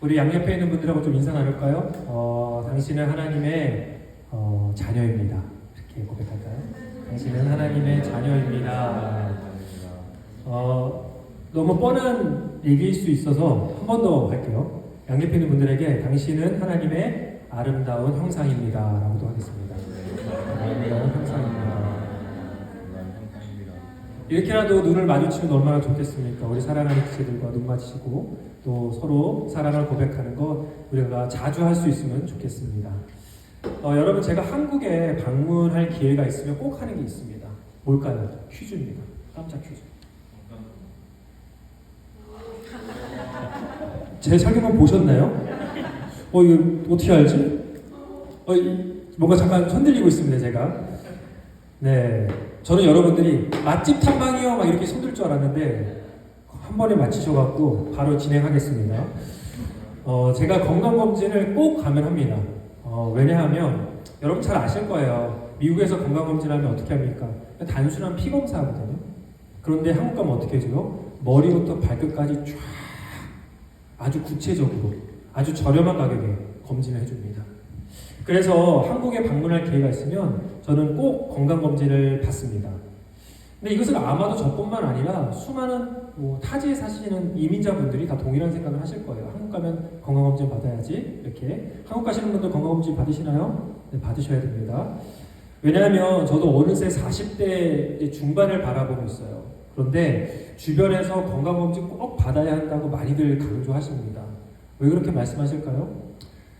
우리 양옆에 있는 분들하고 좀 인사 나눌까요? 당신은 하나님의 자녀입니다. 이렇게 고백할까요? 당신은 하나님의 자녀입니다. 너무 뻔한 얘기일 수 있어서 한 번 더 할게요. 양옆에 있는 분들에게 당신은 하나님의 아름다운 형상입니다. 라고도 하겠습니다. 아름다운 형상입니다. 이렇게라도 눈을 마주치면 얼마나 좋겠습니까? 우리 사랑하는 지체들과 눈 마주치고 또 서로 사랑을 고백하는 것 우리가 자주 할 수 있으면 좋겠습니다. 여러분, 제가 한국에 방문할 기회가 있으면 꼭 하는 게 있습니다. 뭘까요? 퀴즈입니다. 깜짝 퀴즈. 제 설교만 보셨나요? 이거 어떻게 알지? 뭔가 잠깐 손들리고 있습니다, 제가. 네. 저는 여러분들이 맛집 탐방이요 막 이렇게 손들 줄 알았는데 한 번에 맞히셔갖고 바로 진행하겠습니다. 제가 건강검진을 꼭 가면 합니다. 왜냐하면 여러분 잘 아실 거예요. 미국에서 건강검진하면 어떻게 합니까? 단순한 피검사 하거든요. 그런데 한국 가면 어떻게 해줘요? 머리부터 발끝까지 쫙 아주 구체적으로 아주 저렴한 가격에 검진을 해줍니다. 그래서 한국에 방문할 기회가 있으면 저는 꼭 건강검진을 받습니다. 근데 이것은 아마도 저뿐만 아니라 수많은 타지에 사시는 이민자분들이 다 동일한 생각을 하실 거예요. 한국 가면 건강검진 받아야지. 이렇게. 한국 가시는 분들 건강검진 받으시나요? 네, 받으셔야 됩니다. 왜냐하면 저도 어느새 40대 중반을 바라보고 있어요. 그런데 주변에서 건강검진 꼭 받아야 한다고 많이들 강조하십니다. 왜 그렇게 말씀하실까요?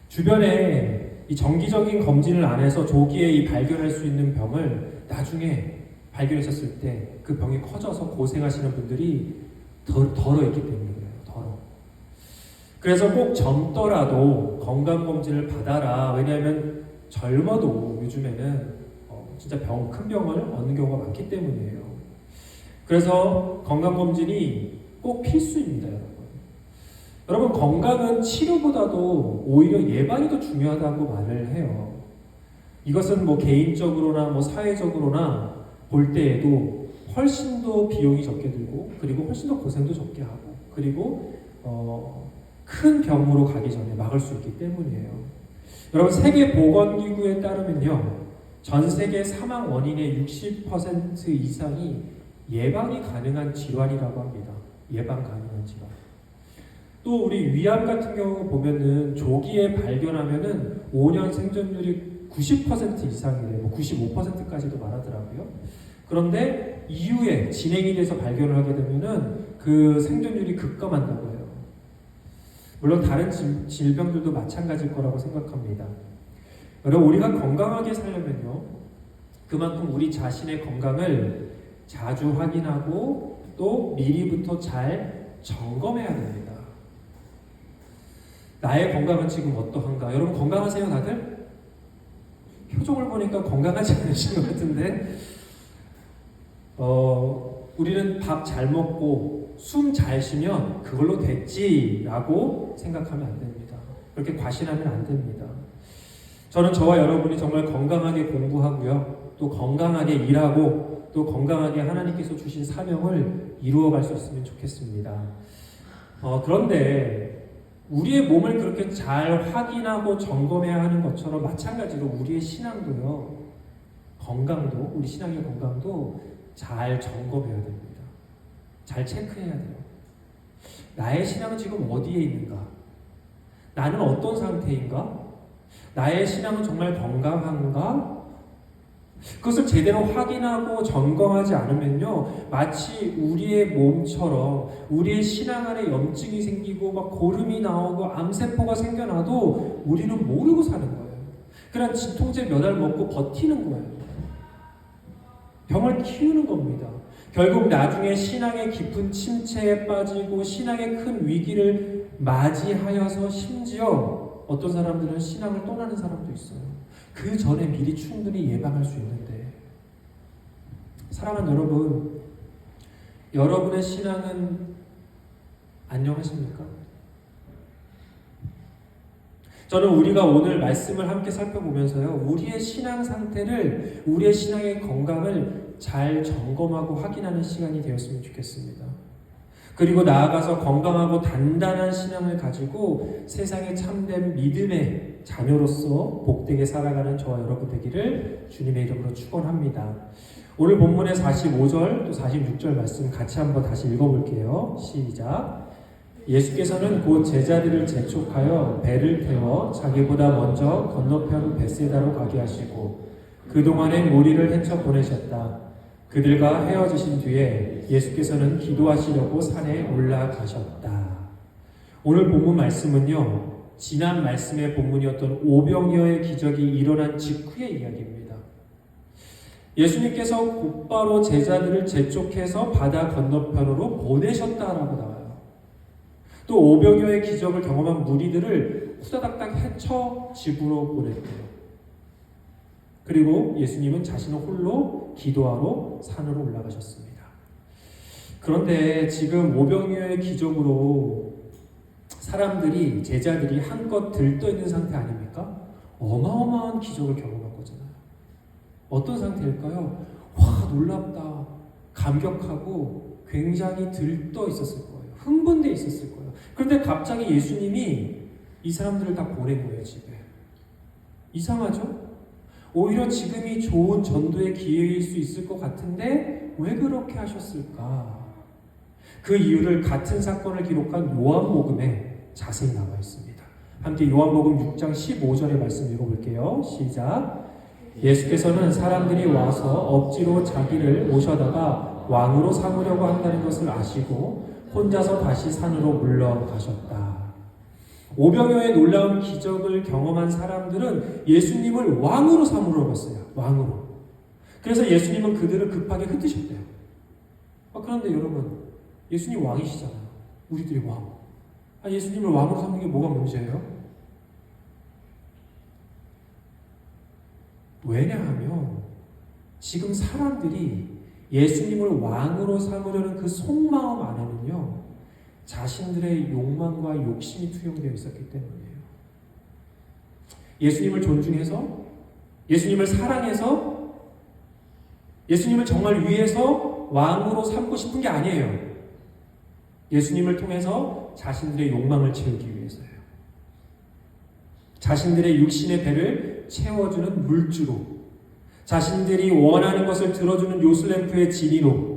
주변에 이 정기적인 검진을 안 해서 조기에 이 발견할 수 있는 병을 나중에 발견했었을 때 그 병이 커져서 고생하시는 분들이 덜어 있기 때문에 그래요. 덜어. 그래서 꼭 젊더라도 건강검진을 받아라. 왜냐하면 젊어도 요즘에는 진짜 큰 병을 얻는 경우가 많기 때문이에요. 그래서 건강검진이 꼭 필수입니다, 여러분. 여러분, 건강은 치료보다도 오히려 예방이 더 중요하다고 말을 해요. 이것은 개인적으로나 사회적으로나 볼 때에도 훨씬 더 비용이 적게 들고, 그리고 훨씬 더 고생도 적게 하고, 그리고 큰 병으로 가기 전에 막을 수 있기 때문이에요. 여러분, 세계보건기구에 따르면요, 전 세계 사망 원인의 60% 이상이 예방이 가능한 질환이라고 합니다. 예방 가능한 질환. 또 우리 위암 같은 경우 보면은 조기에 발견하면은 5년 생존율이 90% 이상이래요. 95%까지도 말하더라고요. 그런데 이후에 진행이 돼서 발견을 하게 되면은 그 생존율이 급감한다고 해요. 물론 다른 질병들도 마찬가지일 거라고 생각합니다. 여러분, 우리가 건강하게 살려면요, 그만큼 우리 자신의 건강을 자주 확인하고 또 미리부터 잘 점검해야 됩니다. 나의 건강은 지금 어떠한가? 여러분, 건강하세요, 다들? 표정을 보니까 건강하지 않으신 것 같은데, 우리는 밥 잘 먹고 숨 잘 쉬면 그걸로 됐지라고 생각하면 안 됩니다. 그렇게 과신하면 안 됩니다. 저는 저와 여러분이 정말 건강하게 공부하고요, 또 건강하게 일하고, 또 건강하게 하나님께서 주신 사명을 이루어갈 수 있으면 좋겠습니다. 그런데 우리의 몸을 그렇게 잘 확인하고 점검해야 하는 것처럼 마찬가지로 우리의 신앙도요, 건강도, 우리 신앙의 건강도 잘 점검해야 됩니다. 잘 체크해야 돼요. 나의 신앙은 지금 어디에 있는가? 나는 어떤 상태인가? 나의 신앙은 정말 건강한가? 그것을 제대로 확인하고 점검하지 않으면요, 마치 우리의 몸처럼 우리의 신앙 안에 염증이 생기고 고름이 나오고 암세포가 생겨나도 우리는 모르고 사는 거예요. 그냥 진통제 몇 알 먹고 버티는 거예요. 병을 키우는 겁니다. 결국 나중에 신앙의 깊은 침체에 빠지고 신앙의 큰 위기를 맞이하여서 심지어 어떤 사람들은 신앙을 떠나는 사람도 있어요. 그 전에 미리 충분히 예방할 수 있는데, 사랑하는 여러분, 여러분의 신앙은 안녕하십니까? 저는 우리가 오늘 말씀을 함께 살펴보면서요, 우리의 신앙 상태를, 우리의 신앙의 건강을 잘 점검하고 확인하는 시간이 되었으면 좋겠습니다. 그리고 나아가서 건강하고 단단한 신앙을 가지고 세상의 참된 믿음의 자녀로서 복되게 살아가는 저와 여러분 되기를 주님의 이름으로 축원합니다. 오늘 본문의 45절 또 46절 말씀 같이 한번 다시 읽어볼게요. 시작. 예수께서는 곧 제자들을 재촉하여 배를 태워 자기보다 먼저 건너편 벳세다로 가게 하시고 그동안엔 무리를 헤쳐 보내셨다. 그들과 헤어지신 뒤에 예수께서는 기도하시려고 산에 올라가셨다. 오늘 본문 말씀은요, 지난 말씀의 본문이었던 오병이어의 기적이 일어난 직후의 이야기입니다. 예수님께서 곧바로 제자들을 재촉해서 바다 건너편으로 보내셨다라고 나와요. 또 오병이어의 기적을 경험한 무리들을 후다닥닥 헤쳐 집으로 보냈대요. 그리고 예수님은 자신은 홀로 기도하러 산으로 올라가셨습니다. 그런데 지금 오병이어의 기적으로 사람들이, 제자들이 한껏 들떠 있는 상태 아닙니까? 어마어마한 기적을 경험한 거잖아요. 어떤 상태일까요? 와, 놀랍다, 감격하고 굉장히 들떠 있었을 거예요. 흥분돼 있었을 거예요. 그런데 갑자기 예수님이 이 사람들을 다 보낸 거예요, 집에. 이상하죠? 오히려 지금이 좋은 전도의 기회일 수 있을 것 같은데 왜 그렇게 하셨을까? 그 이유를 같은 사건을 기록한 요한복음에 자세히 나와 있습니다. 함께 요한복음 6장 15절의 말씀 읽어볼게요. 시작. 예수께서는 사람들이 와서 억지로 자기를 모셔다가 왕으로 삼으려고 한다는 것을 아시고 혼자서 다시 산으로 물러가셨다. 오병이어의 놀라운 기적을 경험한 사람들은 예수님을 왕으로 삼으러 갔어요. 왕으로. 그래서 예수님은 그들을 급하게 흩으셨대요. 그런데 여러분, 예수님 왕이시잖아요. 우리들이 왕. 예수님을 왕으로 삼는 게 뭐가 문제예요? 왜냐하면 지금 사람들이 예수님을 왕으로 삼으려는 그 속마음 안에는요, 자신들의 욕망과 욕심이 투영되어 있었기 때문이에요. 예수님을 존중해서, 예수님을 사랑해서, 예수님을 정말 위해서 왕으로 삼고 싶은 게 아니에요. 예수님을 통해서 자신들의 욕망을 채우기 위해서예요. 자신들의 육신의 배를 채워주는 물주로, 자신들이 원하는 것을 들어주는 요술램프의 진이로,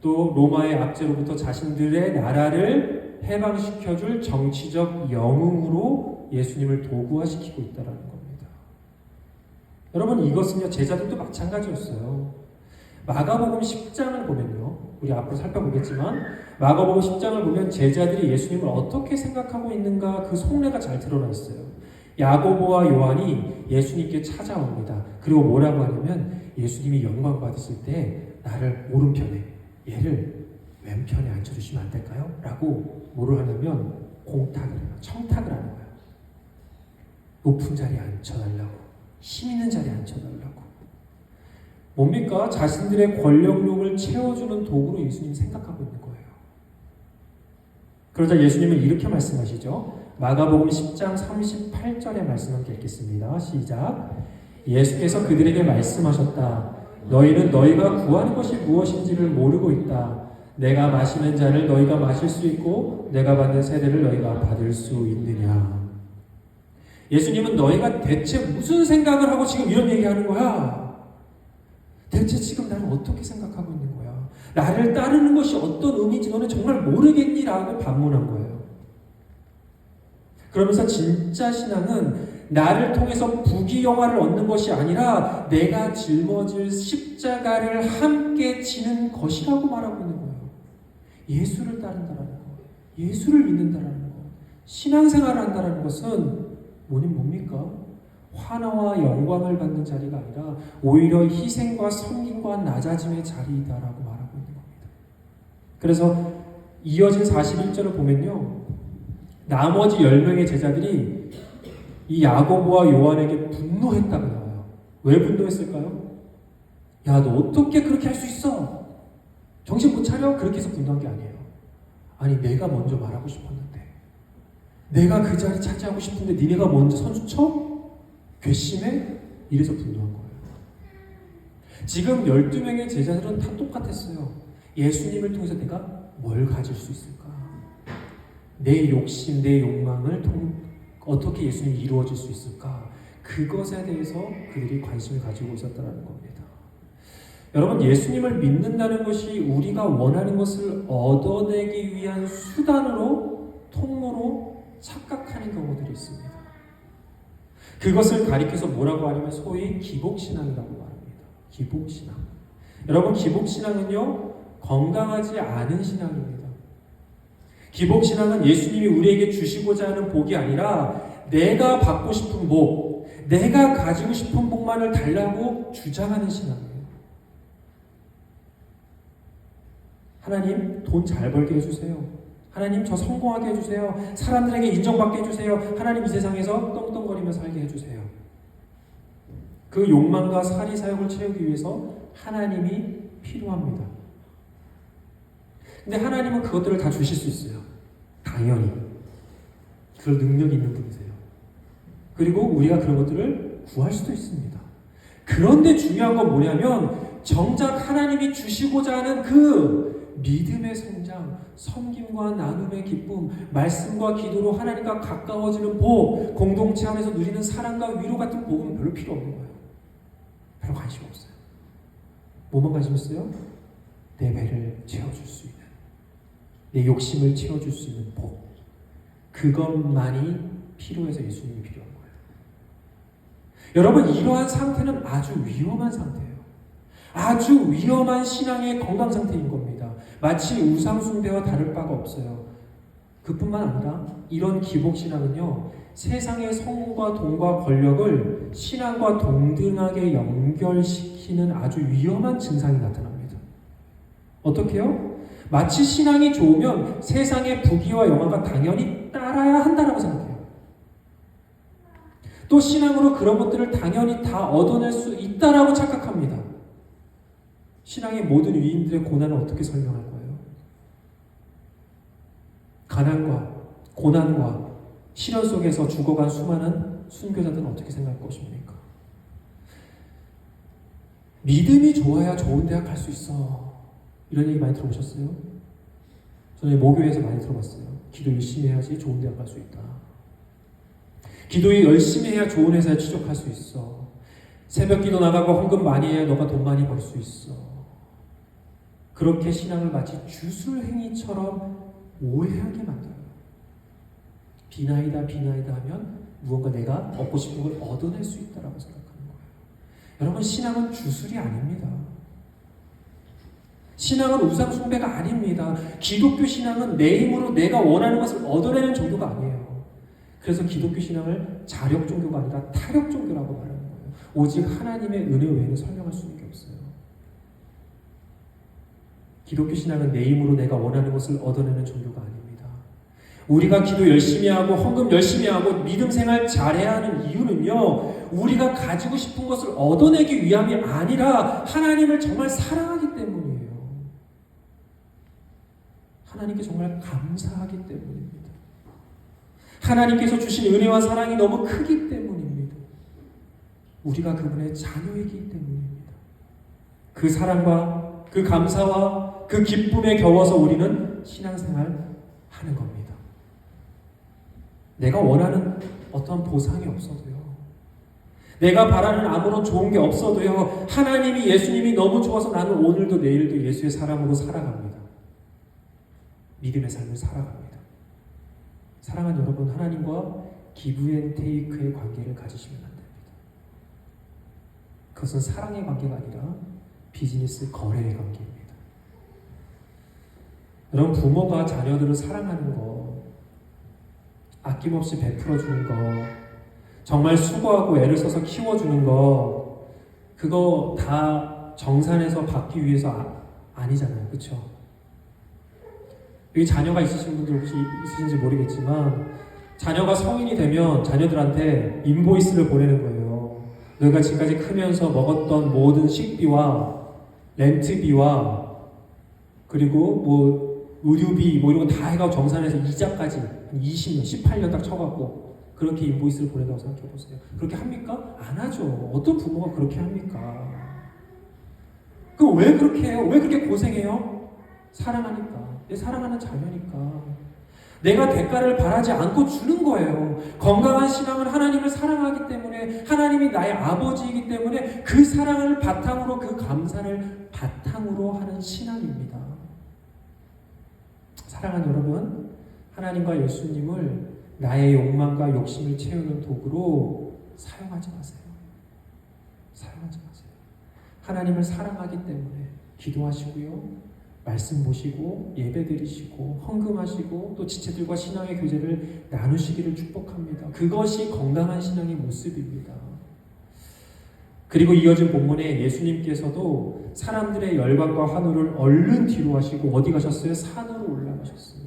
또 로마의 압제로부터 자신들의 나라를 해방시켜줄 정치적 영웅으로 예수님을 도구화시키고 있다는 겁니다. 여러분, 이것은요, 제자들도 마찬가지였어요. 마가복음 10장을 보면요, 우리 앞으로 살펴보겠지만 마가복음 10장을 보면 제자들이 예수님을 어떻게 생각하고 있는가 그 속내가 잘 드러나 있어요. 야고보와 요한이 예수님께 찾아옵니다. 그리고 뭐라고 하냐면 예수님이 영광 받으실 때 나를 오른편에, 얘를 왼편에 앉혀주시면 안 될까요? 라고 뭐를 하냐면 공탁을 해요. 청탁을 하는 거예요. 높은 자리에 앉혀달라고, 힘 있는 자리에 앉혀달라고. 뭡니까? 자신들의 권력욕을 채워주는 도구로 예수님이 생각하고 있는 거예요. 그러자 예수님은 이렇게 말씀하시죠. 마가복음 10장 38절의 말씀 함께 읽겠습니다. 시작. 예수께서 그들에게 말씀하셨다. 너희는 너희가 구하는 것이 무엇인지를 모르고 있다. 내가 마시는 잔을 너희가 마실 수 있고 내가 받는 세례를 너희가 받을 수 있느냐. 예수님은 너희가 대체 무슨 생각을 하고 지금 이런 얘기하는 거야? 대체 지금 나를 어떻게 생각하고 있는 거야? 나를 따르는 것이 어떤 의미인지 너는 정말 모르겠니? 라고 반문한 거예요. 그러면서 진짜 신앙은 나를 통해서 부귀영화를 얻는 것이 아니라 내가 짊어질 십자가를 함께 지는 것이라고 말하고 있는 거예요. 예수를 따른다라는 것, 예수를 믿는다라는 것, 신앙생활을 한다라는 것은 뭡니까? 환호와 영광을 받는 자리가 아니라 오히려 희생과 섬김과 낮아짐의 자리이다라고 말하고 있는 겁니다. 그래서 이어진 41절을 보면요, 나머지 10명의 제자들이 이 야고보와 요한에게 분노했다고 나와요. 왜 분노했을까요? 야, 너 어떻게 그렇게 할 수 있어? 정신 못 차려? 그렇게 해서 분노한 게 아니에요. 아니, 내가 먼저 말하고 싶었는데, 내가 그 자리 차지하고 싶은데 니네가 먼저 선수 쳐? 괘씸해? 이래서 분노한 거예요. 지금 12명의 제자들은 다 똑같았어요. 예수님을 통해서 내가 뭘 가질 수 있을까? 내 욕심, 내 욕망을 어떻게 예수님이 이루어질 수 있을까? 그것에 대해서 그들이 관심을 가지고 있었다는 겁니다. 여러분, 예수님을 믿는다는 것이 우리가 원하는 것을 얻어내기 위한 수단으로, 통로로 착각하는 경우들이 있습니다. 그것을 가리켜서 뭐라고 하냐면 소위 기복신앙이라고 말합니다. 기복신앙. 여러분, 기복신앙은요, 건강하지 않은 신앙입니다. 기복신앙은 예수님이 우리에게 주시고자 하는 복이 아니라 내가 받고 싶은 복, 내가 가지고 싶은 복만을 달라고 주장하는 신앙이에요. 하나님, 돈 잘 벌게 해주세요. 하나님, 저 성공하게 해주세요. 사람들에게 인정받게 해주세요. 하나님, 이 세상에서 떵떵거리며 살게 해주세요. 그 욕망과 사리사욕을 채우기 위해서 하나님이 필요합니다. 근데 하나님은 그것들을 다 주실 수 있어요. 당연히. 그럴 능력이 있는 분이세요. 그리고 우리가 그런 것들을 구할 수도 있습니다. 그런데 중요한 건 뭐냐면 정작 하나님이 주시고자 하는 그 믿음의 성장, 섬김과 나눔의 기쁨, 말씀과 기도로 하나님과 가까워지는 복, 공동체 안에서 누리는 사랑과 위로 같은 복은 별로 필요 없는 거예요. 별로 관심 없어요. 뭐만 관심 있어요? 내 배를 채워줄 수 있는, 내 욕심을 채워줄 수 있는 복, 그것만이 필요해서 예수님이 필요한 거예요. 여러분, 이러한 상태는 아주 위험한 상태예요. 아주 위험한 신앙의 건강 상태인 겁니다. 마치 우상숭배와 다를 바가 없어요. 그뿐만 아니라 이런 기복신앙은요, 세상의 성과 돈과 권력을 신앙과 동등하게 연결시키는 아주 위험한 증상이 나타납니다. 어떻게요? 마치 신앙이 좋으면 세상의 부귀와 영화가 당연히 따라야 한다라고 생각해요. 또 신앙으로 그런 것들을 당연히 다 얻어낼 수 있다라고 착각합니다. 신앙의 모든 위인들의 고난을 어떻게 설명할 거예요? 가난과 고난과 시련 속에서 죽어간 수많은 순교자들은 어떻게 생각할 것입니까? 믿음이 좋아야 좋은 대학 갈 수 있어. 이런 얘기 많이 들어보셨어요? 저는 모교에서 많이 들어봤어요. 기도 열심히 해야지 좋은 대학 갈 수 있다. 기도 열심히 해야 좋은 회사에 취직할 수 있어. 새벽 기도 나가고 헌금 많이 해야 너가 돈 많이 벌 수 있어. 그렇게 신앙을 마치 주술행위처럼 오해하게 만들어요. 비나이다 하면 무언가 내가 얻고 싶은 걸 얻어낼 수 있다라고 생각하는 거예요. 여러분, 신앙은 주술이 아닙니다. 신앙은 우상숭배가 아닙니다. 기독교 신앙은 내 힘으로 내가 원하는 것을 얻어내는 종교가 아니에요. 그래서 기독교 신앙을 자력 종교가 아니라 타력 종교라고 말하는 거예요. 오직 하나님의 은혜 외에는 설명할 수 있는 게 없어요. 기독교 신앙은 내 힘으로 내가 원하는 것을 얻어내는 종교가 아닙니다. 우리가 기도 열심히 하고 헌금 열심히 하고 믿음 생활 잘해야 하는 이유는요, 우리가 가지고 싶은 것을 얻어내기 위함이 아니라 하나님을 정말 사랑하기 때문이에요. 하나님께 정말 감사하기 때문입니다. 하나님께서 주신 은혜와 사랑이 너무 크기 때문입니다. 우리가 그분의 자녀이기 때문입니다. 그 사랑과 그 감사와 그 기쁨에 겨워서 우리는 신앙생활 하는 겁니다. 내가 원하는 어떤 보상이 없어도요, 내가 바라는 아무런 좋은 게 없어도요, 하나님이, 예수님이 너무 좋아서 나는 오늘도 내일도 예수의 사람으로 살아갑니다. 믿음의 삶을 살아갑니다. 사랑하는 여러분, 하나님과 기브앤테이크의 관계를 가지시면 안 됩니다. 그것은 사랑의 관계가 아니라 비즈니스 거래의 관계입니다. 여러분, 부모가 자녀들을 사랑하는 거, 아낌없이 베풀어주는 거, 정말 수고하고 애를 써서 키워주는 거, 그거 다 정산해서 받기 위해서 아니잖아요. 그렇죠? 여기 자녀가 있으신 분들 혹시 있으신지 모르겠지만, 자녀가 성인이 되면 자녀들한테 인보이스를 보내는 거예요. 너희가 지금까지 크면서 먹었던 모든 식비와 렌트비와 그리고 뭐 의료비 뭐 이런 거 다 해가지고 정산해서 이자까지 20년, 18년 딱 쳐갖고 그렇게 인보이스를 보낸다고 생각해보세요. 그렇게 합니까? 안 하죠. 어떤 부모가 그렇게 합니까? 그럼 왜 그렇게 해요? 왜 그렇게 고생해요? 사랑하니까. 내 사랑하는 자녀니까. 내가 대가를 바라지 않고 주는 거예요. 건강한 신앙은 하나님을 사랑하기 때문에, 하나님이 나의 아버지이기 때문에 그 사랑을 바탕으로, 그 감사를 바탕으로 하는 신앙입니다. 사랑하는 여러분, 하나님과 예수님을 나의 욕망과 욕심을 채우는 도구로 사용하지 마세요. 사용하지 마세요. 하나님을 사랑하기 때문에 기도하시고요, 말씀 보시고 예배드리시고 헌금하시고 또 지체들과 신앙의 교제를 나누시기를 축복합니다. 그것이 건강한 신앙의 모습입니다. 그리고 이어진 본문에 예수님께서도 사람들의 열광과 환호를 얼른 뒤로 하시고 어디 가셨어요? 산으로 올라가셨어요.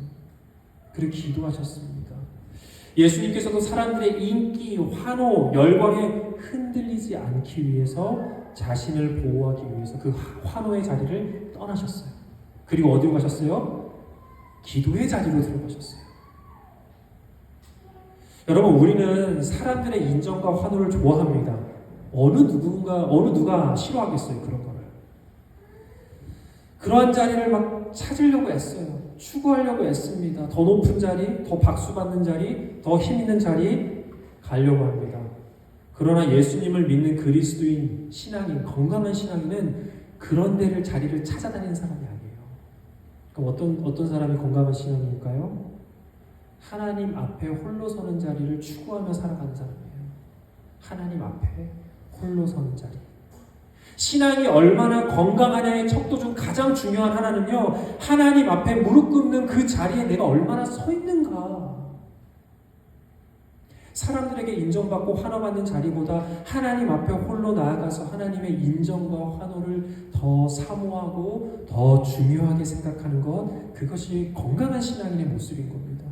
그리고 기도하셨습니다. 예수님께서도 사람들의 인기, 환호, 열광에 흔들리지 않기 위해서 자신을 보호하기 위해서 그 환호의 자리를 떠나셨어요. 그리고 어디로 가셨어요? 기도의 자리로 들어가셨어요. 여러분, 우리는 사람들의 인정과 환호를 좋아합니다. 어느 누가 싫어하겠어요, 그런 거를. 그러한 자리를 막 찾으려고 애써요. 추구하려고 애씁니다. 더 높은 자리, 더 박수 받는 자리, 더 힘 있는 자리 가려고 합니다. 그러나 예수님을 믿는 그리스도인 신앙인, 건강한 신앙인은 그런 데를, 자리를 찾아다니는 사람이 아니에요. 그럼 어떤 사람이 건강한 신앙일까요? 하나님 앞에 홀로 서는 자리를 추구하며 살아가는 사람이에요. 하나님 앞에 홀로 서는 자리. 신앙이 얼마나 건강하냐의 척도 중 가장 중요한 하나는요, 하나님 앞에 무릎 꿇는 그 자리에 내가 얼마나 서 있는가. 사람들에게 인정받고 환호받는 자리보다 하나님 앞에 홀로 나아가서 하나님의 인정과 환호를 더 사모하고 더 중요하게 생각하는 것, 그것이 건강한 신앙인의 모습인 겁니다.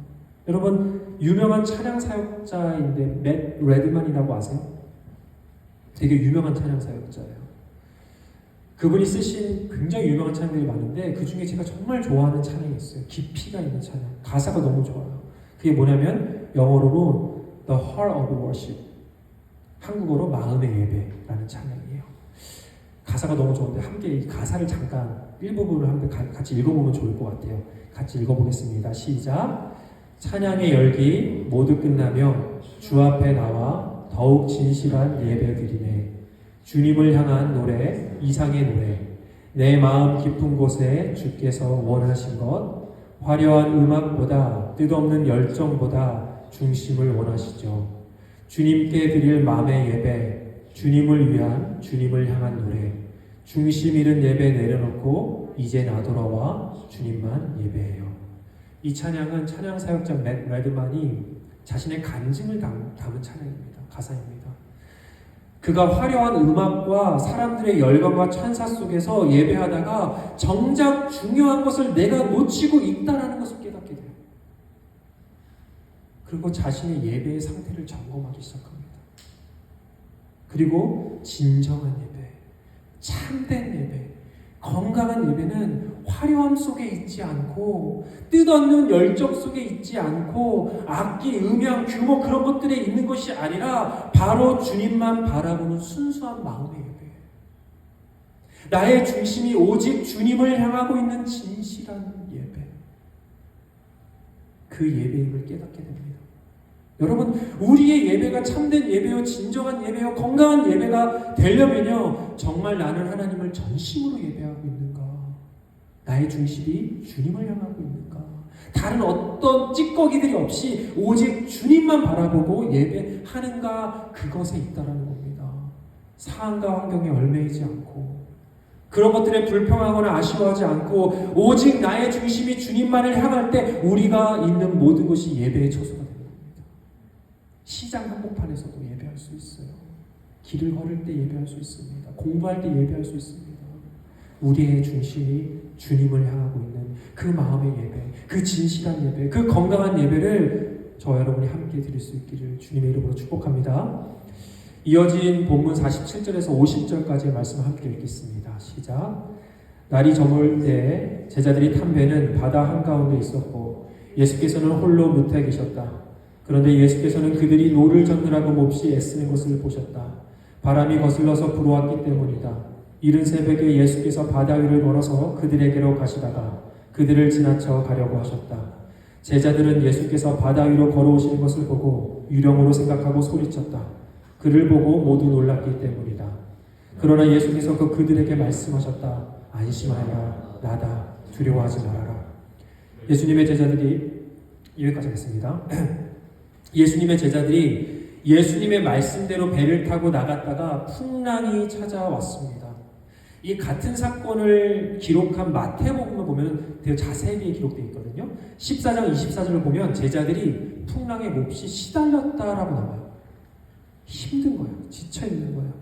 여러분, 유명한 찬양 사역자인데 맷 레드만이라고 아세요? 되게 유명한 찬양 사역자예요. 그분이 쓰신 굉장히 유명한 찬양들이 많은데 그 중에 제가 정말 좋아하는 찬양이 있어요. 깊이가 있는 찬양. 가사가 너무 좋아요. 그게 뭐냐면 영어로는 The Heart of Worship, 한국어로 마음의 예배라는 찬양이에요. 가사가 너무 좋은데 함께 이 가사를 잠깐 일부분을 함께 같이 읽어보면 좋을 것 같아요. 같이 읽어보겠습니다. 시작. 찬양의 열기 모두 끝나며 주 앞에 나와 더욱 진실한 예배 드리네. 주님을 향한 노래, 이상의 노래, 내 마음 깊은 곳에 주께서 원하신 것, 화려한 음악보다 뜻없는 열정보다 중심을 원하시죠. 주님께 드릴 마음의 예배, 주님을 위한, 주님을 향한 노래, 중심 잃은 예배 내려놓고 이제 나 돌아와 주님만 예배해요. 이 찬양은 찬양 사역자 맷 레드만이 자신의 간증을 담은 찬양입니다. 가사입니다. 그가 화려한 음악과 사람들의 열광과 찬사 속에서 예배하다가 정작 중요한 것을 내가 놓치고 있다는 것을 깨닫게 돼요. 그리고 자신의 예배의 상태를 점검하기 시작합니다. 그리고 진정한 예배, 참된 예배, 건강한 예배는 화려함 속에 있지 않고 뜻없는 열정 속에 있지 않고 악기, 음향, 규모 그런 것들에 있는 것이 아니라 바로 주님만 바라보는 순수한 마음의 예배. 나의 중심이 오직 주님을 향하고 있는 진실한 예배. 그 예배임을 깨닫게 됩니다. 여러분, 우리의 예배가 참된 예배요, 진정한 예배요, 건강한 예배가 되려면요, 정말 나는 하나님을 전심으로 예배하고 있는가? 나의 중심이 주님을 향하고 있는가? 다른 어떤 찌꺼기들이 없이 오직 주님만 바라보고 예배하는가? 그것에 있다라는 겁니다. 상황과 환경에 얽매이지 않고 그런 것들에 불평하거나 아쉬워하지 않고 오직 나의 중심이 주님만을 향할 때 우리가 있는 모든 것이 예배의 처소가 됩니다. 시장 한복판에서도 예배할 수 있어요. 길을 걸을 때 예배할 수 있습니다. 공부할 때 예배할 수 있습니다. 우리의 중심이 주님을 향하고 있는 그 마음의 예배, 그 진실한 예배, 그 건강한 예배를 저 여러분이 함께 드릴 수 있기를 주님의 이름으로 축복합니다. 이어진 본문 47절에서 50절까지의 말씀을 함께 읽겠습니다. 시작. 날이 저물 때 제자들이 탄 배는 바다 한가운데 있었고 예수께서는 홀로 무태에 계셨다. 그런데 예수께서는 그들이 노를 젓느라고 몹시 애쓰는 것을 보셨다. 바람이 거슬러서 불어왔기 때문이다. 이른 새벽에 예수께서 바다 위를 걸어서 그들에게로 가시다가 그들을 지나쳐 가려고 하셨다. 제자들은 예수께서 바다 위로 걸어오시는 것을 보고 유령으로 생각하고 소리쳤다. 그를 보고 모두 놀랐기 때문이다. 그러나 예수께서 그들에게 말씀하셨다. 안심하라. 나다. 두려워하지 말아라. 예수님의 제자들이 여기까지 하겠습니다. 예수님의 제자들이 예수님의 말씀대로 배를 타고 나갔다가 풍랑이 찾아왔습니다. 이 같은 사건을 기록한 마태복음을 보면 되게 자세히 기록되어 있거든요. 14장 24절을 보면 제자들이 풍랑에 몹시 시달렸다라고 나와요. 힘든 거예요. 지쳐 있는 거예요.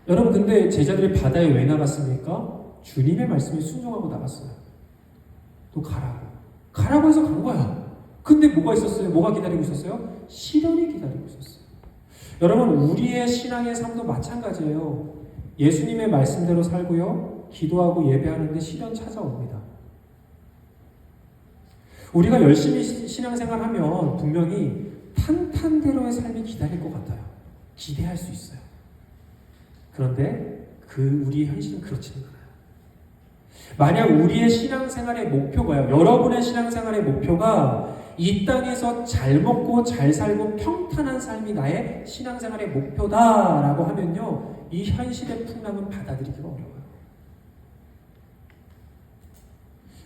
여러분, 근데 제자들이 바다에 왜 나갔습니까? 주님의 말씀에 순종하고 나갔어요. 또 가라고 해서 간 거야. 근데 뭐가 있었어요? 뭐가 기다리고 있었어요? 시련이 기다리고 있었어요. 여러분, 우리의 신앙의 삶도 마찬가지예요. 예수님의 말씀대로 살고요, 기도하고 예배하는데 시련 찾아옵니다. 우리가 열심히 신앙생활하면 분명히 탄탄대로의 삶이 기다릴 것 같아요. 기대할 수 있어요. 그런데 우리의 현실은 그렇지는 않아요. 만약 우리의 신앙생활의 목표가요, 여러분의 신앙생활의 목표가 이 땅에서 잘 먹고 잘 살고 평탄한 삶이 나의 신앙생활의 목표다라고 하면요, 이 현실의 풍랑은 받아들이기가 어려워요.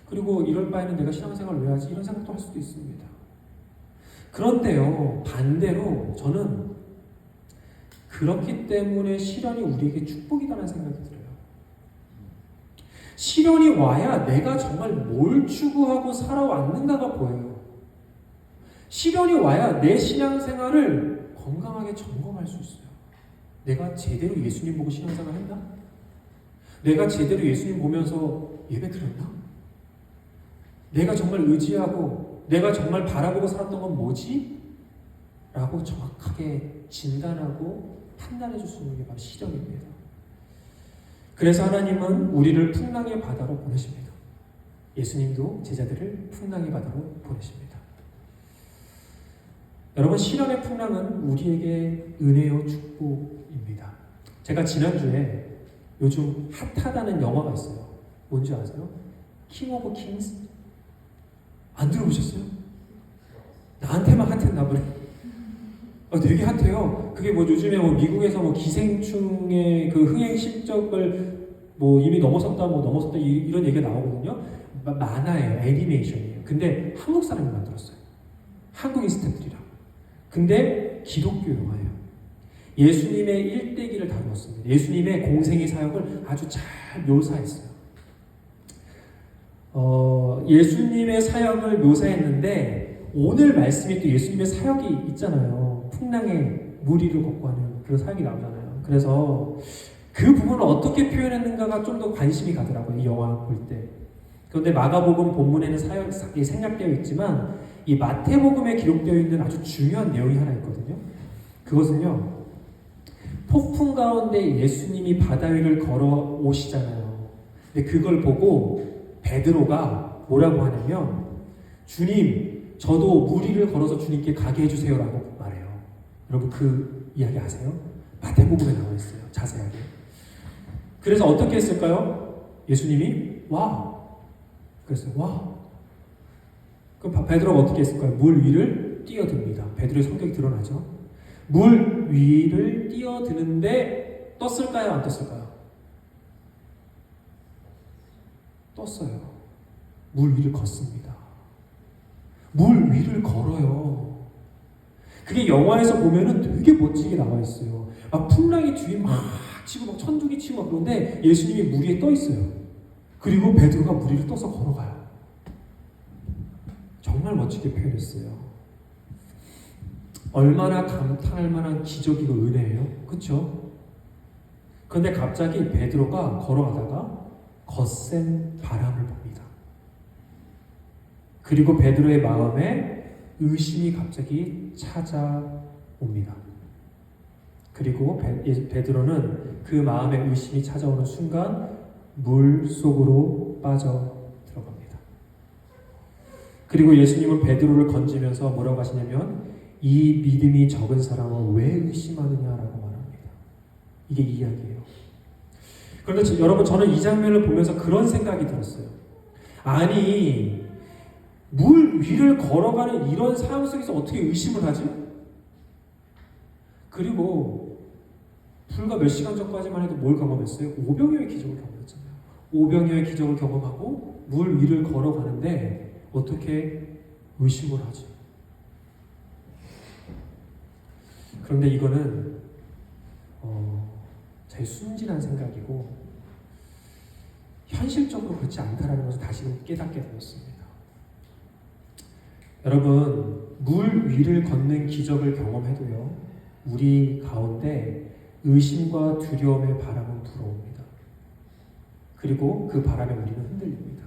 그리고 이럴 바에는 내가 신앙생활을 왜 하지? 이런 생각도 할 수도 있습니다. 그런데요, 반대로 저는 그렇기 때문에 시련이 우리에게 축복이라는 생각이 들어요. 시련이 와야 내가 정말 뭘 추구하고 살아왔는가가 보여요. 시련이 와야 내 신앙생활을 건강하게 점검할 수 있어요. 내가 제대로 예수님 보고 신앙생활 했나? 내가 제대로 예수님 보면서 예배 드렸나? 내가 정말 의지하고 내가 정말 바라보고 살았던 건 뭐지? 라고 정확하게 진단하고 판단해 줄 수 있는 게 바로 시련입니다. 그래서 하나님은 우리를 풍랑의 바다로 보내십니다. 예수님도 제자들을 풍랑의 바다로 보내십니다. 여러분, 시련의 풍랑은 우리에게 은혜요 축복입니다. 제가 지난주에 요즘 핫하다는 영화가 있어요. 뭔지 아세요? 킹 오브 킹스? 안 들어보셨어요? 나한테만 핫했나 보네. 되게 핫해요. 그게 요즘에 미국에서 기생충의 그 흥행 실적을 이미 넘어섰다 이런 얘기가 나오거든요. 만화예요. 애니메이션이에요. 근데 한국 사람이 만들었어요. 한국인 스태프들이랑. 근데 기독교 영화예요. 예수님의 일대기를 다루었습니다. 예수님의 공생의 사역을 아주 잘 묘사했어요. 예수님의 사역을 묘사했는데 오늘 말씀이 또 예수님의 사역이 있잖아요. 풍랑에 물 위를 걷고 하는 그런 사역이 나오잖아요. 그래서 그 부분을 어떻게 표현했는가가 좀 더 관심이 가더라고요. 이 영화 볼 때. 그런데 마가복음 본문에는 사역이 생략되어 있지만 이 마태복음에 기록되어 있는 아주 중요한 내용이 하나 있거든요. 그것은요, 폭풍 가운데 예수님이 바다 위를 걸어오시잖아요. 근데 그걸 보고 베드로가 뭐라고 하냐면, 주님, 저도 물 위를 걸어서 주님께 가게 해주세요라고 말해요. 여러분, 그 이야기 아세요? 마태복음에 나와 있어요. 자세하게. 그래서 어떻게 했을까요? 예수님이 와. 그랬어요. 와. 그럼 베드로가 어떻게 했을까요? 물 위를 뛰어듭니다. 베드로의 성격이 드러나죠. 물 위를 뛰어드는데 떴을까요? 안 떴을까요? 떴어요. 물 위를 걷습니다. 물 위를 걸어요. 그게 영화에서 보면은 되게 멋지게 나와 있어요. 막 풍랑이 뒤에 막 치고 막 천둥이 치고 막 그런데 예수님이 물 위에 떠 있어요. 그리고 베드로가 물 위를 떠서 걸어가요. 정말 멋지게 표현했어요. 얼마나 감탄할 만한 기적이고 은혜예요. 그렇죠? 그런데 갑자기 베드로가 걸어가다가 거센 바람을 봅니다. 그리고 베드로의 마음에 의심이 갑자기 찾아옵니다. 그리고 베드로는 그 마음에 의심이 찾아오는 순간 물 속으로 빠져 들어갑니다. 그리고 예수님은 베드로를 건지면서 뭐라고 하시냐면, 이 믿음이 적은 사람은 왜 의심하느냐라고 말합니다. 이게 이야기예요. 그런데 여러분, 저는 이 장면을 보면서 그런 생각이 들었어요. 아니, 물 위를 걸어가는 이런 상황 속에서 어떻게 의심을 하지? 그리고 불과 몇 시간 전까지만 해도 뭘 경험했어요? 오병이어의 기적을 경험했잖아요. 오병이어의 기적을 경험하고 물 위를 걸어가는데 어떻게 의심을 하지? 그런데 이거는 제 순진한 생각이고 현실적으로 그렇지 않다는 것을 다시금 깨닫게 되었습니다. 여러분, 물 위를 걷는 기적을 경험해도요, 우리 가운데 의심과 두려움의 바람은 불어옵니다. 그리고 그 바람에 우리는 흔들립니다.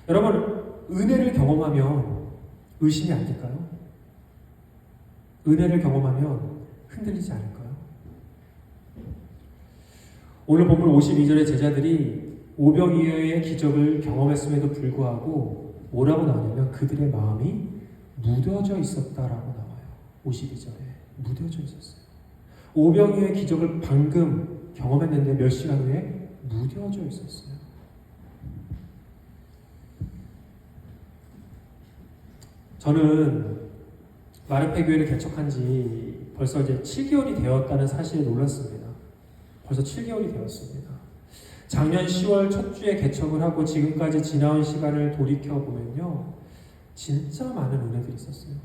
여러분, 은혜를 경험하면 의심이 안 될까요? 은혜를 경험하면 흔들리지 않을까요? 오늘 본문 52절의 제자들이 오병이어의 기적을 경험했음에도 불구하고 뭐라고 나오냐면 그들의 마음이 무뎌져 있었다라고 나와요. 52절에 무뎌져 있었어요. 오병이어의 기적을 방금 경험했는데 몇 시간 후에 무뎌져 있었어요. 저는 마르페 교회를 개척한 지 벌써 이제 7개월이 되었다는 사실에 놀랐습니다. 벌써 7개월이 되었습니다. 작년 10월 첫 주에 개척을 하고 지금까지 지나온 시간을 돌이켜보면요, 진짜 많은 은혜들이 있었어요.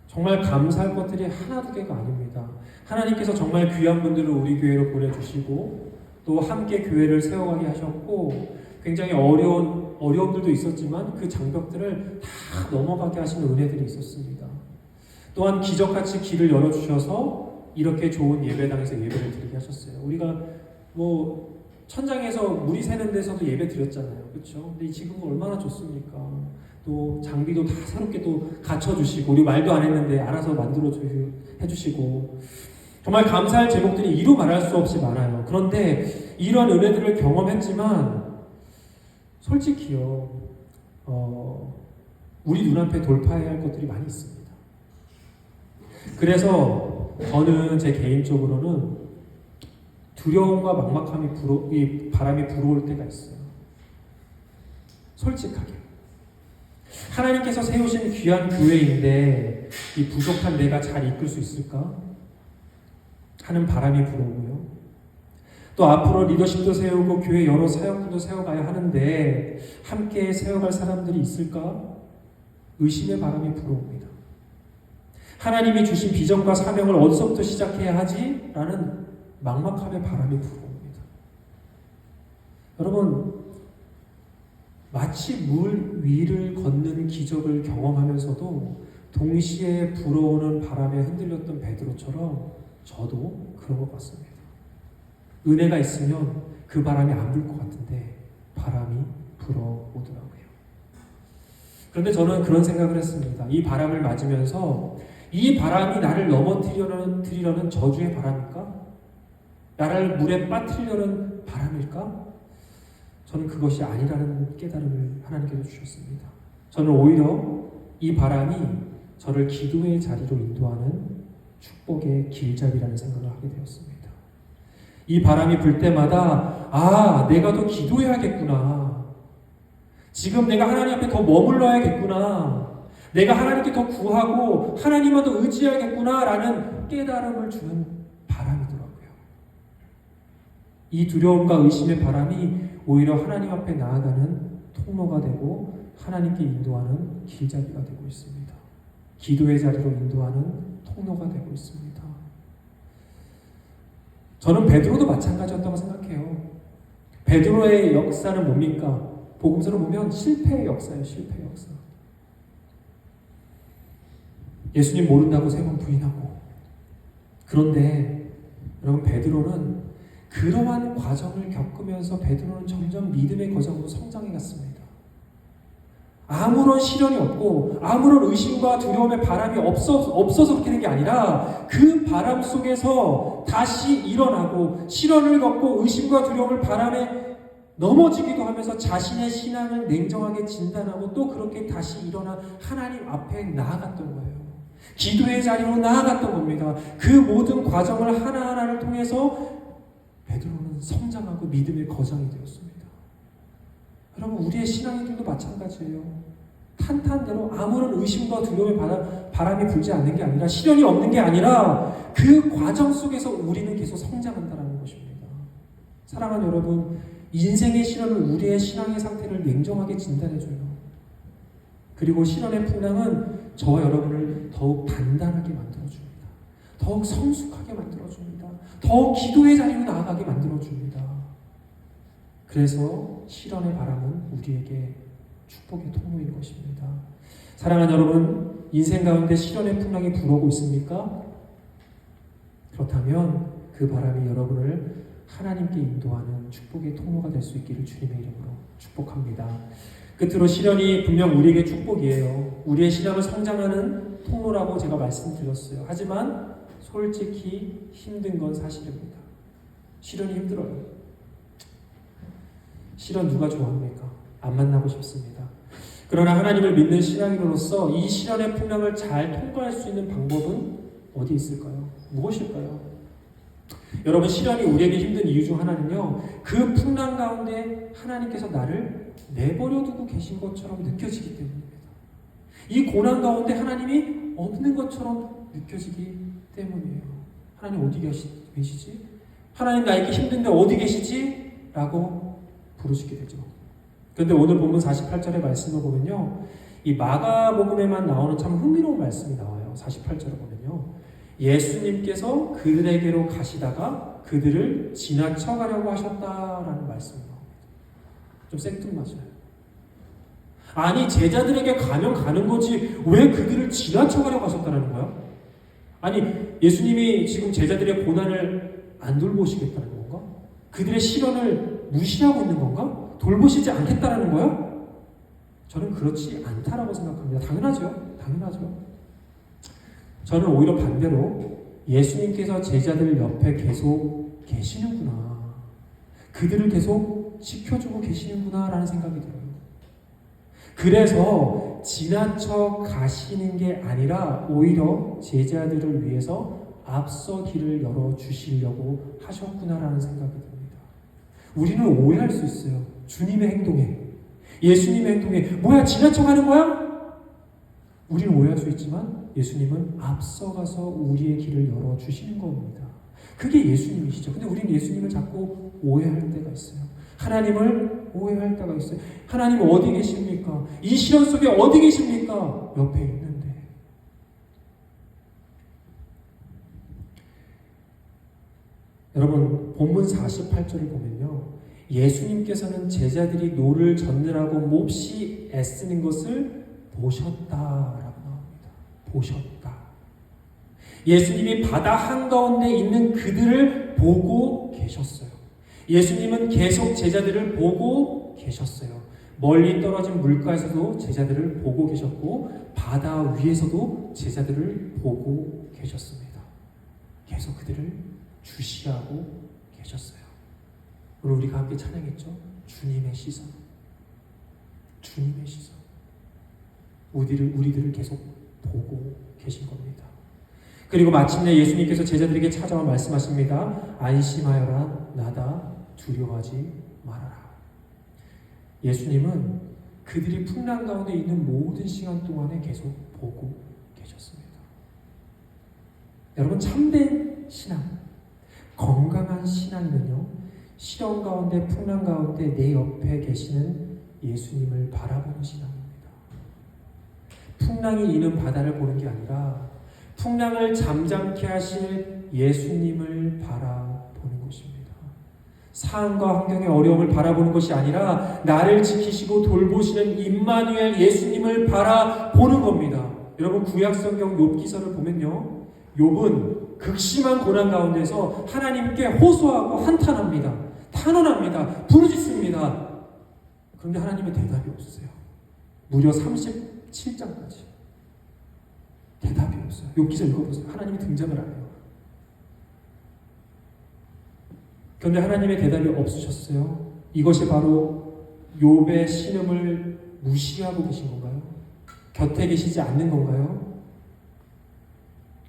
정말 감사할 것들이 하나 두 개가 아닙니다. 하나님께서 정말 귀한 분들을 우리 교회로 보내주시고 또 함께 교회를 세워가게 하셨고 굉장히 어려움들도 있었지만 그 장벽들을 다 넘어가게 하시는 은혜들이 있었습니다. 또한 기적같이 길을 열어주셔서 이렇게 좋은 예배당에서 예배를 드리게 하셨어요. 우리가 뭐 천장에서 물이 새는 데서도 예배 드렸잖아요. 그렇죠? 근데 지금은 얼마나 좋습니까? 또 장비도 다 새롭게 또 갖춰주시고 우리 말도 안 했는데 알아서 만들어 해주시고 정말 감사할 제목들이 이루 말할 수 없이 많아요. 그런데 이러한 은혜들을 경험했지만 솔직히요, 우리 눈앞에 돌파해야 할 것들이 많이 있습니다. 그래서 저는 제 개인적으로는 두려움과 막막함이 이 바람이 불어올 때가 있어요. 솔직하게. 하나님께서 세우신 귀한 교회인데 이 부족한 내가 잘 이끌 수 있을까? 하는 바람이 불어오고요. 또 앞으로 리더십도 세우고 교회 여러 사역들도 세워가야 하는데 함께 세워갈 사람들이 있을까? 의심의 바람이 불어옵니다. 하나님이 주신 비전과 사명을 어디서부터 시작해야 하지? 라는 막막함의 바람이 불어옵니다. 여러분, 마치 물 위를 걷는 기적을 경험하면서도 동시에 불어오는 바람에 흔들렸던 베드로처럼 저도 그런 것 같습니다. 은혜가 있으면 그 바람이 안 불 것 같은데 바람이 불어오더라고요. 그런데 저는 그런 생각을 했습니다. 이 바람을 맞으면서 이 바람이 나를 넘어뜨리려는 저주의 바람일까? 나를 물에 빠뜨리려는 바람일까? 저는 그것이 아니라는 깨달음을 하나님께서 주셨습니다. 저는 오히려 이 바람이 저를 기도의 자리로 인도하는 축복의 길잡이라는 생각을 하게 되었습니다. 이 바람이 불 때마다 내가 더 기도해야겠구나. 지금 내가 하나님 앞에 더 머물러야겠구나. 내가 하나님께 더 구하고 하나님만 더 의지해야겠구나 라는 깨달음을 주는 바람이더라고요. 이 두려움과 의심의 바람이 오히려 하나님 앞에 나아가는 통로가 되고 하나님께 인도하는 길잡이가 되고 있습니다. 기도의 자리로 인도하는 통로가 되고 있습니다. 저는 베드로도 마찬가지였다고 생각해요. 베드로의 역사는 뭡니까? 복음서를 보면 실패의 역사예요. 실패의 역사. 예수님 모른다고 3번 부인하고. 그런데 여러분, 베드로는 그러한 과정을 겪으면서 베드로는 점점 믿음의 거정으로 성장해 갔습니다. 아무런 시련이 없고 아무런 의심과 두려움의 바람이 없어서 그렇게 된 게 아니라 그 바람 속에서 다시 일어나고 시련을 겪고 의심과 두려움을 바람에 넘어지기도 하면서 자신의 신앙을 냉정하게 진단하고 또 그렇게 다시 일어나 하나님 앞에 나아갔던 거예요. 기도의 자리로 나아갔던 겁니다. 그 모든 과정을 하나하나를 통해서 베드로는 성장하고 믿음의 거장이 되었습니다. 여러분, 우리의 신앙인들도 마찬가지예요. 탄탄대로 아무런 의심과 두려움의 바람이 불지 않는 게 아니라, 시련이 없는 게 아니라 그 과정 속에서 우리는 계속 성장한다는 것입니다. 사랑하는 여러분, 인생의 시련은 우리의 신앙의 상태를 냉정하게 진단해줘요. 그리고 시련의 풍랑은 저와 여러분을 더욱 단단하게 만들어줍니다. 더욱 성숙하게 만들어줍니다. 더욱 기도의 자리로 나아가게 만들어줍니다. 그래서 시련의 바람은 우리에게 축복의 통로인 것입니다. 사랑하는 여러분, 인생 가운데 시련의 풍랑이 불어오고 있습니까? 그렇다면 그 바람이 여러분을 하나님께 인도하는 축복의 통로가 될 수 있기를 주님의 이름으로 축복합니다. 끝으로, 시련이 분명 우리에게 축복이에요. 우리의 신앙을 성장하는 통로라고 제가 말씀드렸어요. 하지만 솔직히 힘든 건 사실입니다. 시련이 힘들어요. 시련 누가 좋아합니까? 안 만나고 싶습니다. 그러나 하나님을 믿는 신앙인으로서 이 시련의 풍랑을 잘 통과할 수 있는 방법은 어디 있을까요? 무엇일까요? 여러분, 시련이 우리에게 힘든 이유 중 하나는요, 그 풍랑 가운데 하나님께서 나를 내버려 두고 계신 것처럼 느껴지기 때문입니다. 이 고난 가운데 하나님이 없는 것처럼 느껴지기 때문이에요. 하나님 어디 계시지? 하나님 나에게 힘든데 어디 계시지? 라고 부르시게 되죠. 그런데 오늘 본문 48절의 말씀을 보면요, 이 마가복음에만 나오는 참 흥미로운 말씀이 나와요. 48절을 보면요, 예수님께서 그들에게로 가시다가 그들을 지나쳐가려고 하셨다라는 말씀이 나옵니다. 좀 생뚱맞아요. 아니, 제자들에게 가면 가는 거지 왜 그들을 지나쳐가려고 하셨다는 거야? 아니, 예수님이 지금 제자들의 고난을 안 돌보시겠다는 건가? 그들의 시련을 무시하고 있는 건가? 돌보시지 않겠다는 거야? 저는 그렇지 않다라고 생각합니다. 당연하죠. 저는 오히려 반대로 예수님께서 제자들 옆에 계속 계시는구나, 그들을 계속 지켜주고 계시는구나 라는 생각이 들어요. 그래서 지나쳐 가시는 게 아니라 오히려 제자들을 위해서 앞서 길을 열어주시려고 하셨구나라는 생각이 듭니다. 우리는 오해할 수 있어요. 주님의 행동에, 예수님의 행동에 뭐야, 지나쳐 가는 거야? 우리는 오해할 수 있지만 예수님은 앞서가서 우리의 길을 열어주시는 겁니다. 그게 예수님이시죠. 근데 우리는 예수님을 자꾸 오해할 때가 있어요. 하나님을 오해할 때가 있어요. 하나님 어디 계십니까? 이 시련 속에 어디 계십니까? 옆에 있는데. 여러분, 본문 48절을 보면요, 예수님께서는 제자들이 노를 젓느라고 몹시 애쓰는 것을 보셨다라고 나옵니다. 보셨다. 예수님이 바다 한가운데 있는 그들을 보고 계셨어요. 예수님은 계속 제자들을 보고 계셨어요. 멀리 떨어진 물가에서도 제자들을 보고 계셨고, 바다 위에서도 제자들을 보고 계셨습니다. 계속 그들을 주시하고 계셨어요. 오늘 우리가 함께 찬양했죠? 주님의 시선. 주님의 시선. 우리들을 계속 보고 계신 겁니다. 그리고 마침내 예수님께서 제자들에게 찾아와 말씀하십니다. 안심하여라, 나다, 두려워하지 말아라. 예수님은 그들이 풍랑 가운데 있는 모든 시간 동안에 계속 보고 계셨습니다. 여러분, 참된 신앙, 건강한 신앙은요, 시련 가운데, 풍랑 가운데 내 옆에 계시는 예수님을 바라보는 신앙입니다. 풍랑이 이는 바다를 보는 게 아니라 풍랑을 잠잠케 하실 예수님을 바라보는 것입니다. 상황과 환경의 어려움을 바라보는 것이 아니라 나를 지키시고 돌보시는 임마누엘 예수님을 바라보는 겁니다. 여러분, 구약성경 욥기서를 보면요, 욥은 극심한 고난 가운데서 하나님께 호소하고 한탄합니다. 탄원합니다. 부르짖습니다. 그런데 하나님의 대답이 없으세요. 무려 37장까지 대답이 없어요. 욥기서 읽어보세요. 하나님이 등장을 안 해요. 그런데 하나님의 대답이 없으셨어요. 이것이 바로 욥의 신음을 무시하고 계신 건가요? 곁에 계시지 않는 건가요?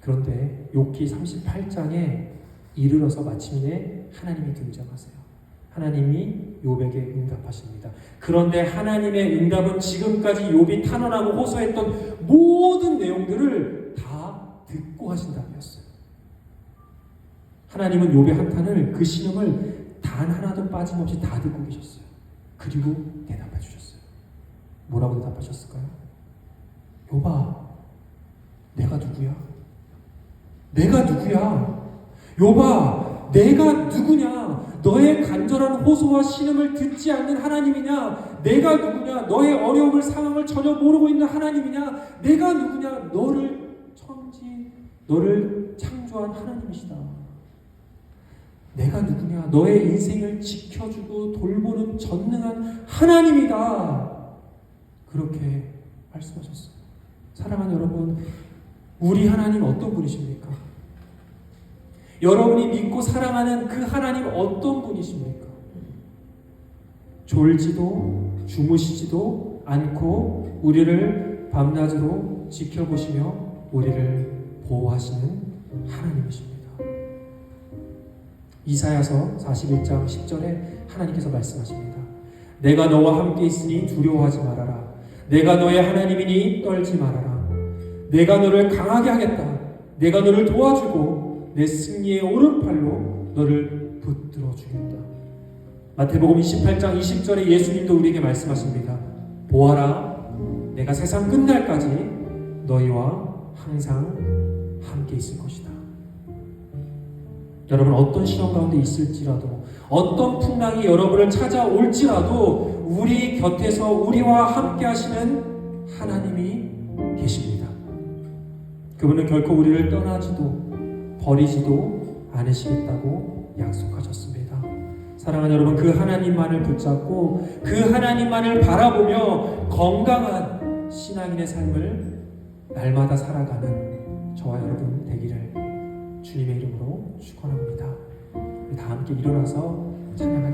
그런데 욥기 38장에 이르러서 마침내 하나님이 등장하세요. 하나님이 욥에게 응답하십니다. 그런데 하나님의 응답은 지금까지 욥이 탄원하고 호소했던 모든 내용들을 다 듣고 하신 답이었어요. 하나님은 욥의 한탄을, 그 신음을 단 하나도 빠짐없이 다 듣고 계셨어요. 그리고 대답해 주셨어요. 뭐라고 대답하셨을까요? 욥아, 내가 누구야? 내가 누구야? 욥아, 내가 누구냐? 너의 간절한 호소와 신음을 듣지 않는 하나님이냐? 내가 누구냐? 너의 어려움을, 상황을 전혀 모르고 있는 하나님이냐? 내가 누구냐? 너를 너를 창조한 하나님이시다. 내가 누구냐? 너의 인생을 지켜주고 돌보는 전능한 하나님이다. 그렇게 말씀하셨어요. 사랑하는 여러분, 우리 하나님 어떤 분이십니까? 여러분이 믿고 사랑하는 그 하나님 어떤 분이십니까? 졸지도 주무시지도 않고 우리를 밤낮으로 지켜보시며 우리를 보호하시는 하나님이십니다. 이사야서 41장 10절에 하나님께서 말씀하십니다. 내가 너와 함께 있으니 두려워하지 말아라. 내가 너의 하나님이니 떨지 말아라. 내가 너를 강하게 하겠다. 내가 너를 도와주고 내 승리의 오른팔로 너를 붙들어 주겠다. 마태복음 28장 20절에 예수님도 우리에게 말씀하십니다. 보아라, 내가 세상 끝날까지 너희와 항상 함께 있을 것이다. 여러분, 어떤 시험 가운데 있을지라도, 어떤 풍랑이 여러분을 찾아올지라도 우리 곁에서 우리와 함께 하시는 하나님이 계십니다. 그분은 결코 우리를 떠나지도 버리지도 않으시겠다고 약속하셨습니다. 사랑하는 여러분, 그 하나님만을 붙잡고 그 하나님만을 바라보며 건강한 신앙인의 삶을 날마다 살아가는 저와 여러분 되기를 주님의 이름으로 축원합니다. 우리 다 함께 일어나서 찬양하시겠습니다.